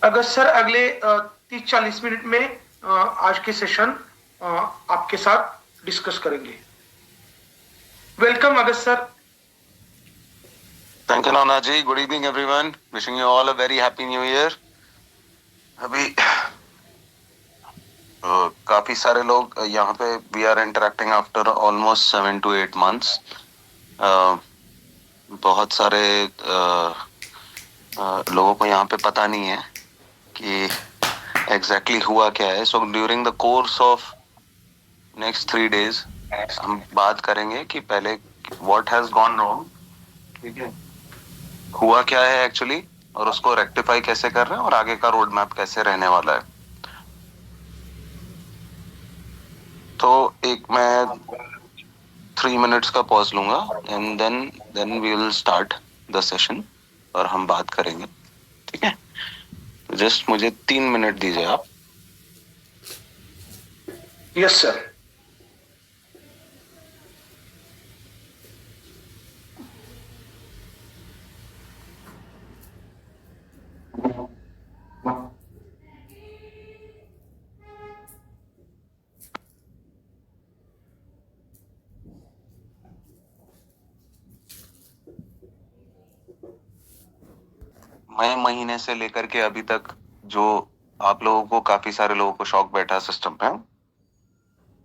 अगर सर अगले 30-40 मिनट में आज के सेशन आपके साथ डिस्कस करेंगे। Welcome August sir. Thank you, Naji. Good evening, everyone. Wishing you all a very happy new year. अभी काफी सारे लोग यहाँ पे we are interacting after almost 7 to 8 months. बहुत सारे लोगों को यहाँ पे पता नहीं है कि एग्जैक्टली हुआ क्या है. So during the course of next 3 days हम बात करेंगे कि पहले व्हाट हैज गॉन रॉन्ग, ठीक है, हुआ क्या है एक्चुअली, और उसको रेक्टिफाई कैसे कर रहे हैं और आगे का रोड मैप कैसे रहने वाला है. तो एक मैं 3 minutes का पॉज लूंगा and then we will start the session और हम बात करेंगे, ठीक है. तो जस्ट मुझे 3 मिनट दीजिए आप. Yes sir. मई महीने से लेकर के अभी तक जो आप लोगों को, काफी सारे लोगों को शॉक बैठा सिस्टम पे,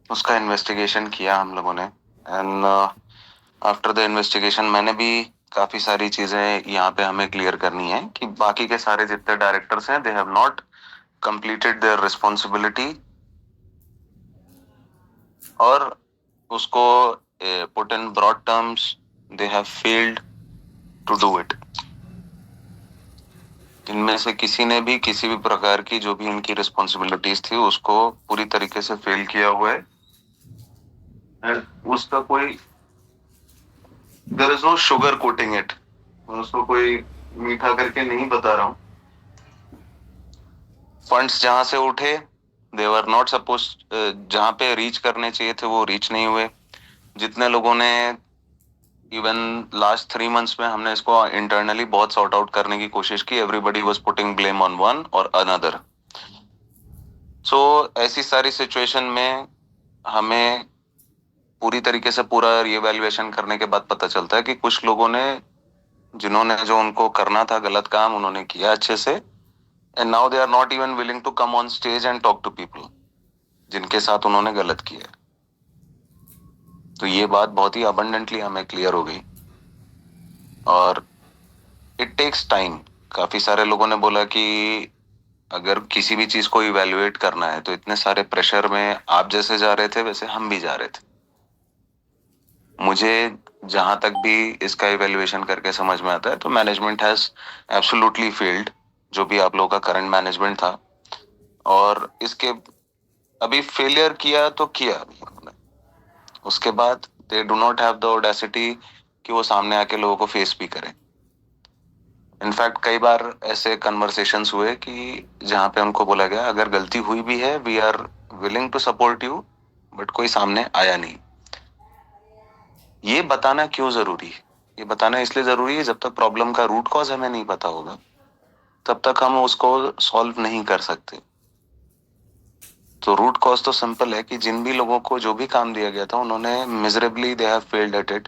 उसका इन्वेस्टिगेशन किया हम लोगों ने. एंड आफ्टर द इन्वेस्टिगेशन मैंने भी काफी सारी चीजें यहाँ पे हमें क्लियर करनी है कि बाकी के सारे जितने डायरेक्टर्स हैं, they have not completed their responsibility, और उसको put in broad terms they have failed to do it. इनमें से किसी ने भी किसी भी प्रकार की जो भी इनकी रिस्पॉन्सिबिलिटीज थी उसको पूरी तरीके से फेल किया हुआ है. उसका कोई there is no sugar coating it, उसको कोई मीठा करके नहीं बता रहा हूँ. फंड्स जहां से उठे दे वर नॉट सपोज, जहां पे रीच करने चाहिए थे वो रीच नहीं हुए. जितने लोगों ने, इवन लास्ट 3 months में हमने इसको इंटरनली बहुत सॉर्ट आउट करने की कोशिश की. Everybody was putting blame on one और अनदर. सो ऐसी सारी सिचुएशन में हमें पूरी तरीके से पूरा रिएवैल्यूएशन करने के बाद पता चलता है कि कुछ लोगों ने, जिन्होंने जो उनको करना था गलत काम, उन्होंने किया अच्छे से. And now they are not even willing to come on stage and talk to people जिनके साथ उन्होंने गलत किया. तो ये बात बहुत ही अबंडेंटली हमें क्लियर हो गई. और इट टेक्स टाइम. काफी सारे लोगों ने बोला कि अगर किसी भी चीज को इवेल्युएट करना है तो इतने सारे प्रेशर में आप जैसे जा रहे थे वैसे हम भी जा रहे थे. मुझे जहां तक भी इसका इवेल्युएशन करके समझ में आता है तो मैनेजमेंट हैज एब्सोल्युटली फेल्ड, जो भी आप लोगों का करंट मैनेजमेंट था. और इसके अभी फेलियर किया तो किया, उसके बाद they do not have the audacity कि वो सामने आके लोगों को फेस भी करें. इनफैक्ट कई बार ऐसे कन्वर्सेशंस हुए कि जहां पे उनको बोला गया अगर गलती हुई भी है we are willing to support you, but कोई सामने आया नहीं. ये बताना क्यों जरूरी है? ये बताना इसलिए जरूरी है जब तक प्रॉब्लम का रूट कॉज हमें नहीं पता होगा तब तक हम उसको सॉल्व नहीं कर सकते. तो रूट कॉज तो सिंपल है कि जिन भी लोगों को जो भी काम दिया गया था उन्होंने miserably they have failed at it.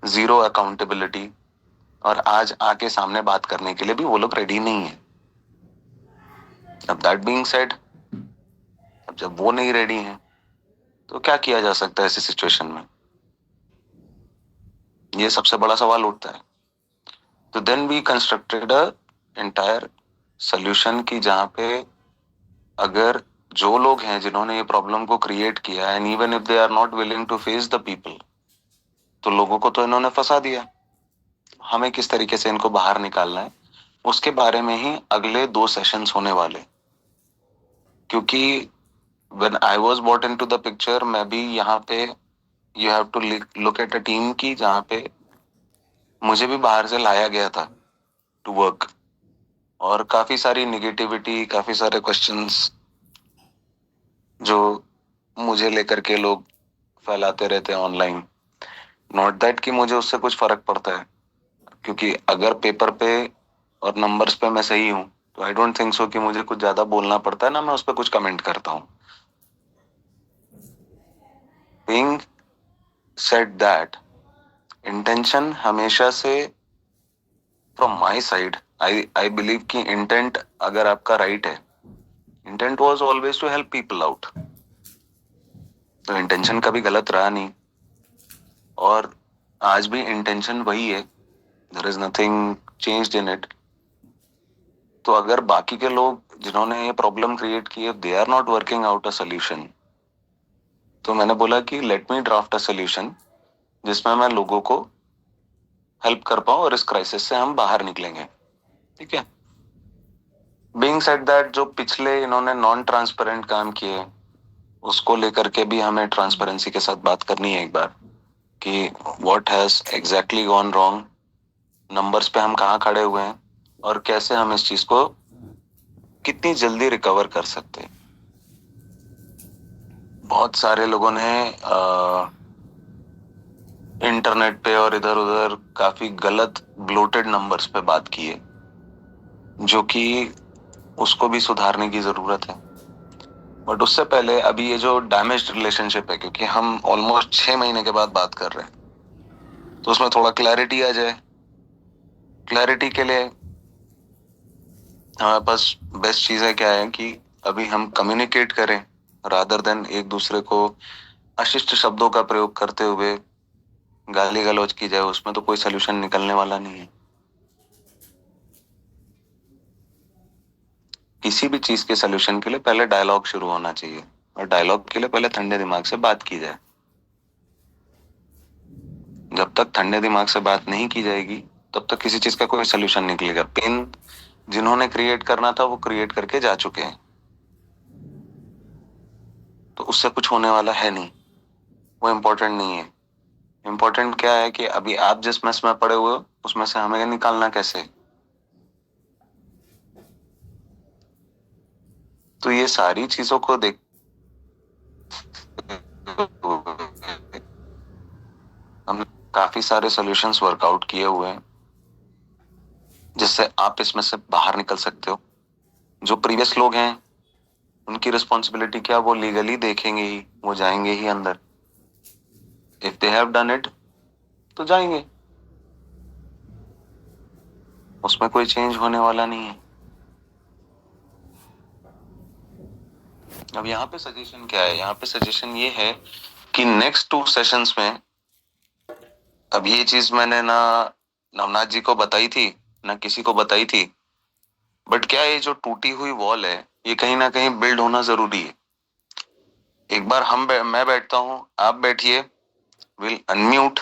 Zero accountability. और आज आके सामने बात करने के लिए भी वो लोग रेडी नहीं है. अब दैट बीइंग सेड, अब जब वो नहीं रेडी हैं तो क्या किया जा सकता है ऐसी सिचुएशन में? ये सबसे बड़ा सवाल उठता है. तो then we constructed a entire solution की जहां पे अगर जो लोग हैं जिन्होंने ये प्रॉब्लम को क्रिएट किया and even if they are not willing to face the people, तो लोगों को तो इन्होंने फंसा दिया. हमें किस तरीके से इनको बाहर निकालना है उसके बारे में ही अगले 2 सेशंस होने वाले. क्योंकि when I was brought into the picture, मैं भी यहाँ पे you have to look at a team की जहाँ पे मुझे भी बाहर से लाया गया था to work. और काफी सारी निगेटिविटी, काफी सारे क्वेश्चंस जो मुझे लेकर के लोग फैलाते रहते हैं ऑनलाइन. नॉट दैट कि मुझे उससे कुछ फर्क पड़ता है, क्योंकि अगर पेपर पे और नंबर्स पे मैं सही हूँ तो आई डोंट थिंक सो कि मुझे कुछ ज्यादा बोलना पड़ता है, ना मैं उस पर कुछ कमेंट करता हूँ. बीइंग सेड दैट, इंटेंशन हमेशा से from my side, I believe कि इंटेंट अगर आपका राइट है, intent was always to help people out. तो इंटेंशन कभी गलत रहा नहीं, और आज भी इंटेंशन वही है. There is nothing changed in it. तो अगर बाकी के लोग जिन्होंने ये प्रॉब्लम क्रिएट की है, they are not working out a solution, तो मैंने बोला कि let me draft a solution जिसमें मैं लोगों को हेल्प कर पाऊं और इस क्राइसिस से हम बाहर निकलेंगे. ठीक है. बीइंग सेड दैट, जो पिछले इन्होंने नॉन ट्रांसपेरेंट काम किए, उसको लेकर के भी हमें ट्रांसपेरेंसी के साथ बात करनी है एक बार, कि what has exactly gone wrong, numbers पे हम कहाँ खड़े हुए हैं, और कैसे हम इस चीज को कितनी जल्दी रिकवर कर सकते हैं. बहुत सारे लोगों ने इंटरनेट पे और इधर उधर काफी गलत ब्लोटेड नंबर्स पे बात की है, जो कि उसको भी सुधारने की जरूरत है. बट उससे पहले अभी ये जो डैमेज्ड रिलेशनशिप है, क्योंकि हम ऑलमोस्ट 6 महीने के बाद बात कर रहे हैं, तो उसमें थोड़ा क्लैरिटी आ जाए. क्लैरिटी के लिए हमारे पास बेस्ट चीज है क्या है कि अभी हम कम्युनिकेट करें, रादर देन एक दूसरे को अशिष्ट शब्दों का प्रयोग करते हुए गाली गलौज की जाए. उसमें तो कोई सोल्यूशन निकलने वाला नहीं है. किसी भी चीज के सोल्यूशन के लिए पहले डायलॉग शुरू होना चाहिए, और डायलॉग के लिए पहले ठंडे दिमाग से बात की जाए. जब तक ठंडे दिमाग से बात नहीं की जाएगी, तब तक किसी चीज का कोई सोल्यूशन निकलेगा. पेन जिन्होंने क्रिएट करना था वो क्रिएट करके जा चुके हैं, तो उससे कुछ होने वाला है नहीं. वो इम्पोर्टेंट नहीं है. इम्पोर्टेंट क्या है कि अभी आप जिस मेस में पड़े हुए हो, उसमें से हमें निकालना कैसे. तो ये सारी चीजों को देख हम काफी सारे सॉल्यूशंस वर्कआउट किए हुए हैं, जिससे आप इसमें से बाहर निकल सकते हो. जो प्रीवियस लोग हैं, उनकी रिस्पॉन्सिबिलिटी क्या, वो लीगली देखेंगे ही, वो जाएंगे ही अंदर. If they have done it, तो जाएंगे, उसमें कोई चेंज होने वाला नहीं है. अब यहाँ पे सजेशन क्या है, यहाँ पे सजेशन ये है कि नेक्स्ट 2 सेशंस में, अब ये चीज मैंने ना नवनाथ जी को बताई थी, ना किसी को बताई थी, बट क्या ये जो टूटी हुई वॉल है, ये कहीं ना कहीं बिल्ड होना जरूरी है. एक बार मैं बैठता हूँ, आप बैठिए, विल अनम्यूट.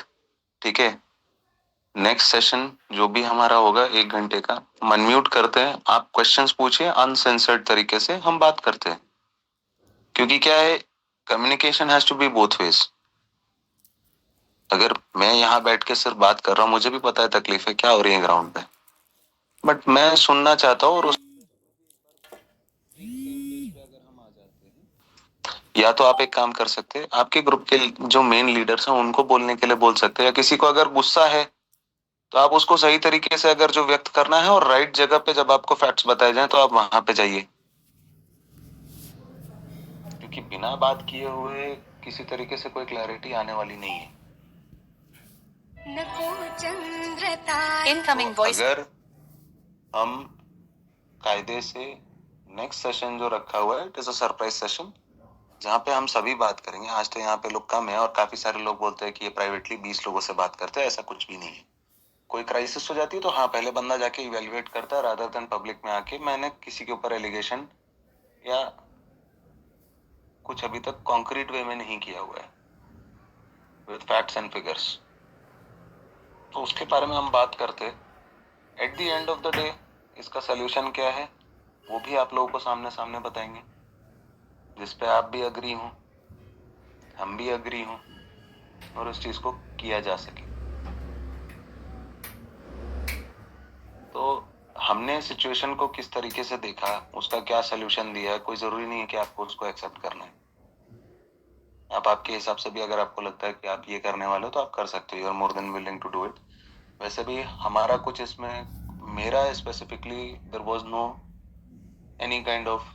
ठीक है. नेक्स्ट सेशन जो भी हमारा होगा 1 घंटे का, हम अनम्यूट करते हैं, आप क्वेश्चंस पूछिए, अनसेंसर्ड तरीके से हम बात करते हैं. क्योंकि क्या है, communication has to be both ways. अगर मैं यहाँ बैठ के सिर्फ बात कर रहा हूँ, मुझे भी पता है तकलीफें क्या हो रही है ग्राउंड पे, बट मैं सुनना चाहता हूँ, और उस या तो आप एक काम कर सकते हैं, आपके ग्रुप के जो मेन लीडर्स हैं उनको बोलने के लिए बोल सकते हैं, या किसी को अगर गुस्सा है तो आप उसको सही तरीके से अगर जो व्यक्त करना है, और राइट जगह पे जब आपको फैक्ट्स बताए जाए, तो आप वहां पे जाइए. क्योंकि बिना बात किए हुए किसी तरीके से कोई क्लैरिटी आने वाली नहीं है. Incoming voice. अगर हम कायदे से नेक्स्ट सेशन जो रखा हुआ है, it is a surprise session, जहाँ पे हम सभी बात करेंगे. आज तो यहाँ पे लोग कम है, और काफी सारे लोग बोलते हैं कि ये प्राइवेटली 20 लोगों से बात करते हैं. ऐसा कुछ भी नहीं है. कोई क्राइसिस हो जाती है तो हाँ, पहले बंदा जाके इवेल्युएट करता है, रादर देन पब्लिक में आके मैंने किसी के ऊपर एलिगेशन या कुछ अभी तक कॉन्क्रीट वे में नहीं किया हुआ है विद फैक्ट्स एंड फिगर्स. तो उसके बारे में हम बात करते. At the end of the day इसका सोल्यूशन क्या है, वो भी आप लोगों को सामने सामने बताएंगे, जिसपे आप भी अग्री हो, हम भी अग्री हो, और उस चीज को किया जा सके. तो हमने सिचुएशन को किस तरीके से देखा, उसका क्या सोल्यूशन दिया है, कोई जरूरी नहीं है कि आपको उसको एक्सेप्ट करना है. आप आपके हिसाब से भी अगर आपको लगता है कि आप ये करने वाले हो, तो आप कर सकते हो. You are more than willing to do it. वैसे भी हमारा कुछ इसमें, मेरा specifically there was no any kind of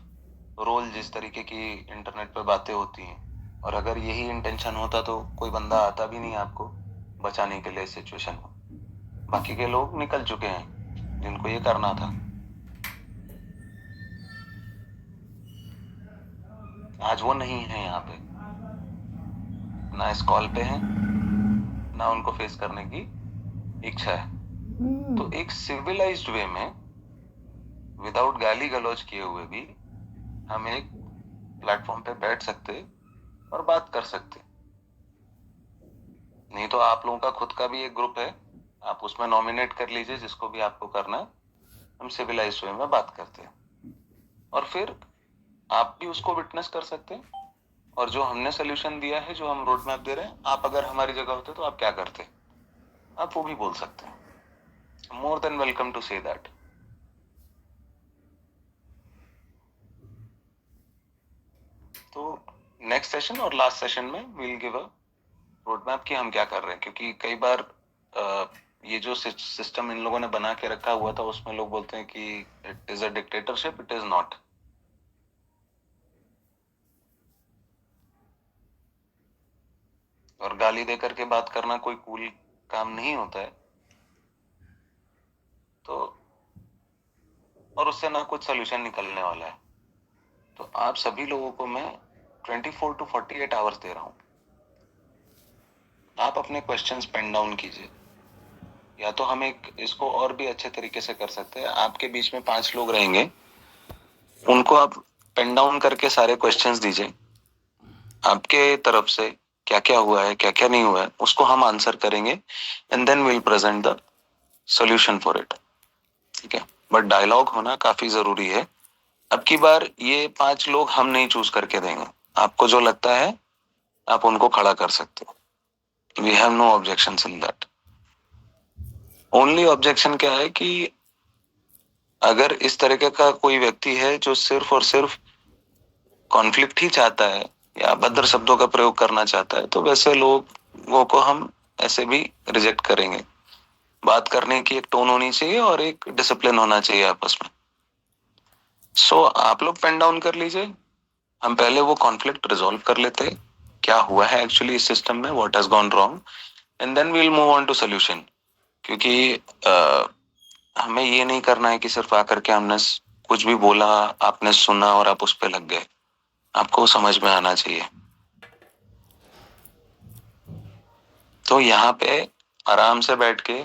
role, जिस तरीके की इंटरनेट पे बातें होती हैं। और अगर यही इंटेंशन होता तो कोई बंदा आता भी नहीं आपको बचाने के लिए सिचुएशन में। बाकी के लोग निकल चुके हैं जिनको ये करना था। आज वो नहीं है यहाँ पे, ना इस कॉल पे है, ना उनको फेस करने की इच्छा है। तो एक सिविलाइज्ड वे में, विदाउट गाली गलौज किए हुए भी, हम एक प्लेटफॉर्म पे बैठ सकते और बात कर सकते। नहीं तो आप लोगों का खुद का भी एक ग्रुप है, आप उसमें नॉमिनेट कर लीजिए जिसको भी आपको करना है। हम सिविलाइज्ड वे में बात करते हैं और फिर आप भी उसको विटनेस कर सकते हैं। और जो हमने सोल्यूशन दिया है, जो हम रोड मैप दे रहे हैं, आप अगर हमारी जगह होते तो आप क्या करते, आप वो भी बोल सकते हैं। More than welcome to say that. तो नेक्स्ट सेशन और लास्ट सेशन में we'll give a road map कि हम क्या कर रहे हैं। क्योंकि कई बार ये जो सिस्टम इन लोगों ने बना के रखा हुआ था, उसमें लोग बोलते हैं कि it is a dictatorship. It is not. और गाली देकर के बात करना कोई कूल काम नहीं होता है। तो और उससे ना कुछ सोल्यूशन निकलने वाला है। तो आप सभी लोगों को मैं 24 to 48 आवर्स दे रहा हूं। आप अपने क्वेश्चंस पेन डाउन कीजिए, या तो हम एक इसको और भी अच्छे तरीके से कर सकते हैं। आपके बीच में 5 लोग रहेंगे, उनको आप पेन डाउन करके सारे क्वेश्चंस दीजिए। आपके तरफ से क्या क्या हुआ है, क्या क्या नहीं हुआ है, उसको हम आंसर करेंगे and then will present the solution for it. ठीक है, बट डायलॉग होना काफी जरूरी है। अब की बार ये 5 लोग हम नहीं चूज करके देंगे। आपको जो लगता है आप उनको खड़ा कर सकते हो। We have no objection in that. Only objection क्या है कि अगर इस तरीके का कोई व्यक्ति है जो सिर्फ और सिर्फ कॉन्फ्लिक्ट ही चाहता है या अभद्र शब्दों का प्रयोग करना चाहता है, तो वैसे लोगों को हम ऐसे भी रिजेक्ट करेंगे। बात करने की एक टोन होनी चाहिए और एक डिसिप्लिन होना चाहिए आपस में। सो आप लोग पेन डाउन कर लीजिए। हम पहले वो कॉन्फ्लिक्ट रिजॉल्व कर लेते हैं, क्या हुआ है एक्चुअली इस सिस्टम में, what has gone wrong, and then we will move on to solution. क्योंकि हमें ये नहीं करना है कि सिर्फ आकर के हमने कुछ भी बोला, आपने सुना और आप उस पे लग गए। आपको समझ में आना चाहिए। तो यहाँ पे आराम से बैठ के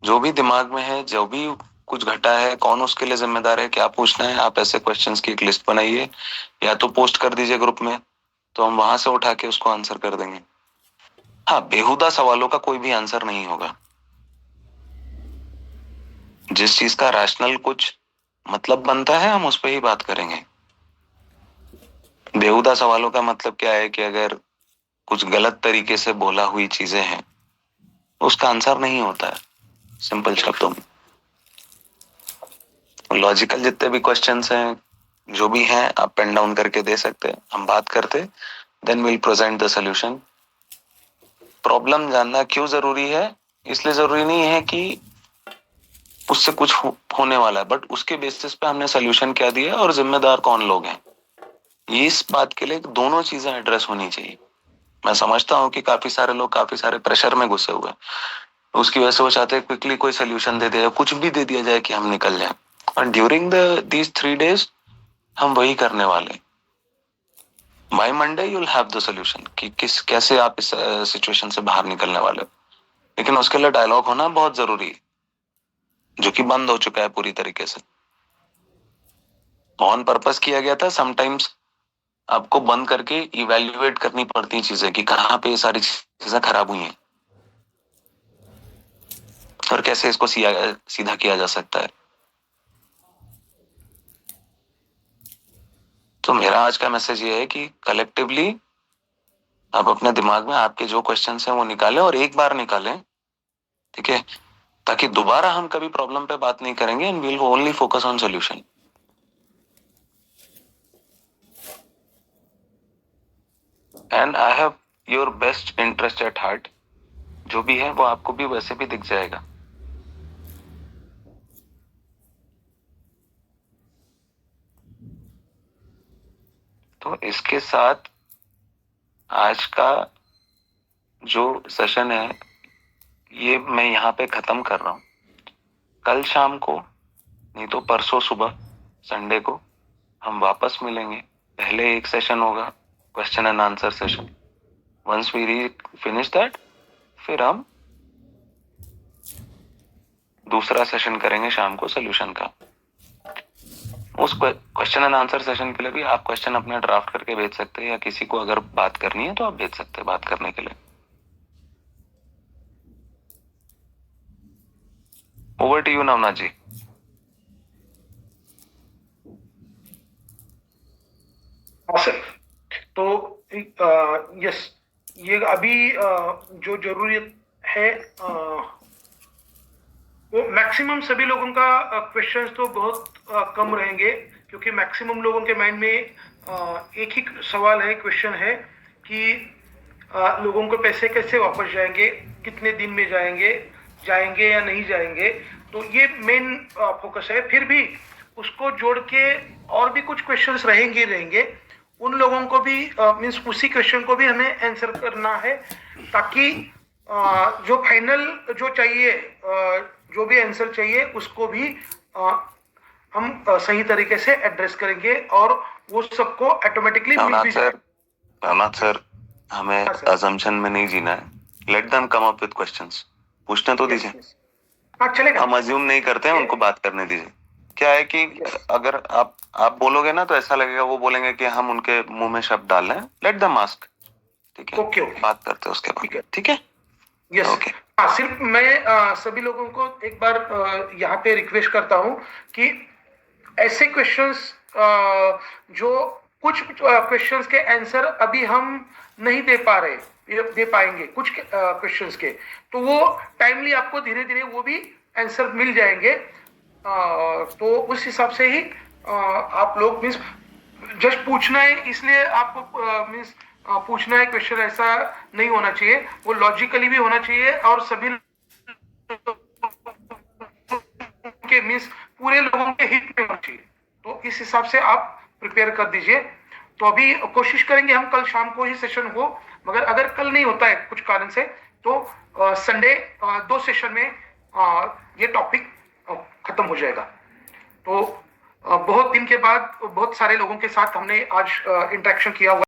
जो भी दिमाग में है, जो भी कुछ घटा है, कौन उसके लिए जिम्मेदार है, क्या पूछना है, आप ऐसे क्वेश्चंस की एक लिस्ट बनाइए, या तो पोस्ट कर दीजिए ग्रुप में, तो हम वहां से उठा के उसको आंसर कर देंगे। हाँ, बेहुदा सवालों का कोई भी आंसर नहीं होगा। जिस चीज का रैशनल कुछ मतलब बनता है, हम उस पर ही बात करेंगे। बेहुदा सवालों का मतलब क्या है कि अगर कुछ गलत तरीके से बोला हुई चीजें हैं, उसका आंसर नहीं होता है सिंपल शब्दों में। लॉजिकल जितने भी क्वेश्चंस हैं, जो भी हैं, आप पेन डाउन करके दे सकते हैं, हम बात करते, then will present the solution. Problem जानना क्यों जरूरी है? इसलिए जरूरी नहीं है कि उससे कुछ होने वाला है, बट उसके बेसिस पे हमने सोल्यूशन क्या दिया और जिम्मेदार कौन लोग हैं। ये इस बात के लिए दोनों चीजें एड्रेस होनी चाहिए। मैं समझता हूँ कि काफी सारे लोग काफी सारे प्रेशर में घुसे हुए हैं, उसकी वजह से वो चाहते हैं क्विकली कोई सोल्यूशन दे दिया, कुछ भी दे दिया जाए कि हम निकल जाए। और ड्यूरिंग दीज 3 days हम वही करने वाले। By Monday you will have the solution कि कैसे आप इस सिचुएशन से बाहर निकलने वाले हो। लेकिन उसके लिए डायलॉग होना बहुत जरूरी है, जो कि बंद हो चुका है पूरी तरीके से। ऑन पर्पस किया गया था। समटाइम्स आपको बंद करके इवेल्युएट करनी पड़ती चीजें कि कहाँ पे ये सारी चीजें खराब हुई हैं और कैसे इसको सीधा किया जा सकता है। तो मेरा आज का मैसेज ये है कि कलेक्टिवली आप अपने दिमाग में आपके जो क्वेश्चन हैं वो निकालें, और एक बार निकालें, ठीक है, ताकि दोबारा हम कभी प्रॉब्लम पे बात नहीं करेंगे and will only focus on solution. And I have your best interest at heart. जो भी है वो आपको भी वैसे भी दिख जाएगा। तो इसके साथ आज का जो सेशन है ये मैं यहाँ पे खत्म कर रहा हूँ। कल शाम को नहीं तो परसों सुबह संडे को हम वापस मिलेंगे। पहले एक सेशन होगा question and answer session. Once we finish that फिर हम दूसरा सेशन करेंगे शाम को सोल्यूशन का। उस क्वेश्चन एंड आंसर सेशन के लिए भी आप क्वेश्चन अपना ड्राफ्ट करके भेज सकते हैं, या किसी को अगर बात करनी है तो आप भेज सकते हैं बात करने के लिए। ओवर टू यू नवनाथ जी। हाँ सर, तो यस, ये अभी जो जरूरत है वो मैक्सिमम सभी लोगों का क्वेश्चंस तो बहुत कम रहेंगे, क्योंकि मैक्सिमम लोगों के माइंड में एक ही सवाल है, क्वेश्चन है कि लोगों को पैसे कैसे वापस जाएंगे, कितने दिन में जाएंगे या नहीं जाएंगे। तो ये मेन फोकस है। फिर भी उसको जोड़ के और भी कुछ क्वेश्चंस रहेंगे, उन लोगों को भी मीन्स उसी क्वेश्चन को भी हमें आंसर करना है, ताकि जो फाइनल जो चाहिए, जो भी आंसर चाहिए उसको भी हम सही तरीके से एड्रेस करेंगे और वो सबको ऑटोमेटिकली मिल भी जाएगा। नवनाथ सर, हमें अजम्पशन में नहीं जीना है। Let them come up with questions. पूछने तो दीजिए। हाँ चलेगा। हम अज्यूम नहीं करते हैं, उनको बात करने दीजिए। क्या है कि अगर आप बोलोगे ना तो ऐसा लगेगा वो बोलेंगे कि हम उनके मुंह में शब्द डाल रहे हैं। Let them ask. ठीक है, ओके, बात करते हैं उसके बाद। ठीक है, यस। ओके। सिर्फ मैं सभी लोगों को एक बार यहाँ पे रिक्वेस्ट करता हूँ कि ऐसे क्वेश्चंस जो कुछ क्वेश्चंस के आंसर अभी हम नहीं दे पाएंगे कुछ क्वेश्चंस के, तो वो टाइमली आपको धीरे धीरे वो भी आंसर मिल जाएंगे। तो उस हिसाब से ही आप लोग मीन्स जस्ट पूछना है, इसलिए आपको मीन्स पूछना है क्वेश्चन, ऐसा नहीं होना चाहिए। वो लॉजिकली भी होना चाहिए और सभी के मीन्स पूरे लोगों के हित में होना चाहिए। तो इस हिसाब से आप प्रिपेयर कर दीजिए। तो अभी कोशिश करेंगे हम कल शाम को ही सेशन हो, मगर अगर कल नहीं होता है कुछ कारण से तो संडे 2 सेशन में ये टॉपिक खत्म हो जाएगा। तो बहुत दिन के बाद बहुत सारे लोगों के साथ हमने आज इंटरेक्शन किया हुआ।